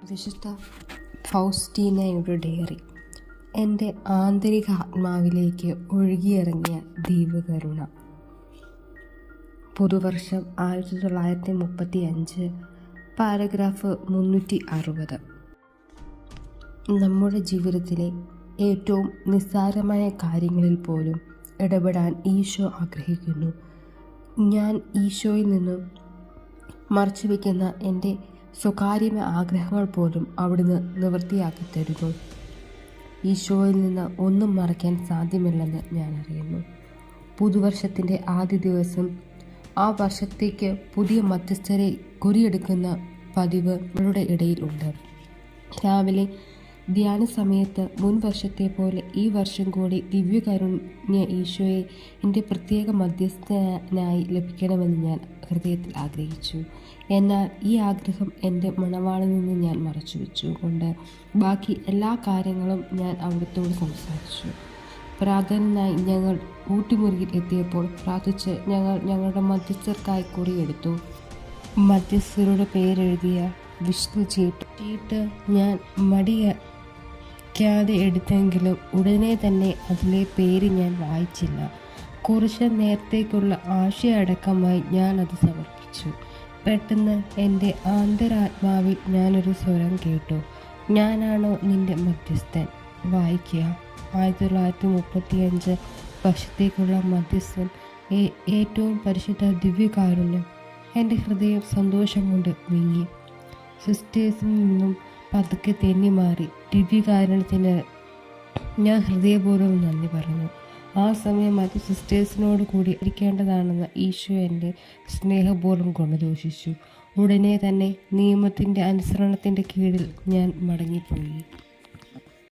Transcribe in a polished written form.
വിശുദ്ധ ഫൗസ്റ്റീനയുടെ ഡയറി. എൻ്റെ ആന്തരിക ആത്മാവിലേക്ക് ഒഴുകിയിറങ്ങിയ ദൈവകരുണ. പുതുവർഷം 1935, പാരഗ്രാഫ് 360. നമ്മുടെ ജീവിതത്തിലെ ഏറ്റവും നിസ്സാരമായ കാര്യങ്ങളിൽ പോലും ഇടപെടാൻ ഈശോ ആഗ്രഹിക്കുന്നു. ഞാൻ ഈശോയിൽ നിന്നും മറച്ചുവെക്കുന്ന എൻ്റെ സ്വകാര്യമായ ആഗ്രഹങ്ങൾ പോലും അവിടുന്ന് നിവൃത്തിയാക്കി തരുന്നു. ഈശോയിൽ നിന്ന് ഒന്നും മറയ്ക്കാൻ സാധ്യമല്ലെന്ന് ഞാൻ അറിയുന്നു. പുതുവർഷത്തിൻ്റെ ആദ്യ ദിവസം ആ വർഷത്തേക്ക് പുതിയ മധ്യസ്ഥരെ കുറിയെടുക്കുന്ന പതിവ് നമ്മളുടെ ഇടയിൽ ഉണ്ട്. രാവിലെ ധ്യാന സമയത്ത് മുൻ വർഷത്തെ പോലെ ഈ വർഷം കൂടി ദിവ്യകാരുണ്യ ഈശോയെ എൻ്റെ പ്രത്യേക മധ്യസ്ഥനായി ലഭിക്കണമെന്ന് ഞാൻ ഹൃദയത്തിൽ ആഗ്രഹിച്ചു. എന്നാൽ ഈ ആഗ്രഹം എൻ്റെ മണവാളിൽ നിന്ന് ഞാൻ മറച്ചുവെച്ചു കൊണ്ട് ബാക്കി എല്ലാ കാര്യങ്ങളും ഞാൻ അവിടുത്തോട് സംസാരിച്ചു. പ്രാർത്ഥനയായി ഞങ്ങൾ ഊട്ടിമുറിയിൽ എത്തിയപ്പോൾ പ്രാർത്ഥിച്ച് ഞങ്ങളുടെ മധ്യസ്ഥർക്കായി കുറിയെടുത്തു. മധ്യസ്ഥരുടെ പേരെഴുതിയ വിഷ്ണു ചീട്ട് ഞാൻ മടിക്കാതെ എടുത്തെങ്കിലും ഉടനെ തന്നെ അതിലെ പേര് ഞാൻ വായിച്ചില്ല. കുറച്ച് നേരത്തേക്കുള്ള ആശയടക്കമായി ഞാനത് സമർപ്പിച്ചു. പെട്ടെന്ന് എൻ്റെ ആന്തരാത്മാവിൽ ഞാനൊരു സ്വരം കേട്ടു. ഞാനാണോ നിന്റെ മധ്യസ്ഥൻ? വായിക്കുക. 1935 വർഷത്തേക്കുള്ള മധ്യസ്ഥൻ, ഏറ്റവും പരിശുദ്ധ ദിവ്യകാരുണ്യം. എൻ്റെ ഹൃദയം സന്തോഷം കൊണ്ട് വിങ്ങി. സിസ്റ്റേഴ്സിൽ നിന്നും പതുക്കെ തെന്നി മാറി ദിവ്യകാരുണ്യത്തിന് ഞാൻ ഹൃദയപൂർവ്വം നന്ദി പറഞ്ഞു. ആ സമയം മറ്റ് സിസ്റ്റേഴ്സിനോട് കൂടി ഇരിക്കേണ്ടതാണെന്ന് ഈശോ എൻ്റെ സ്നേഹപൂർവ്വം കൊണ്ടുദോഷിച്ചു. ഉടനെ തന്നെ നിയമത്തിൻ്റെ അനുസരണത്തിൻ്റെ കീഴിൽ ഞാൻ മടങ്ങിപ്പോയി.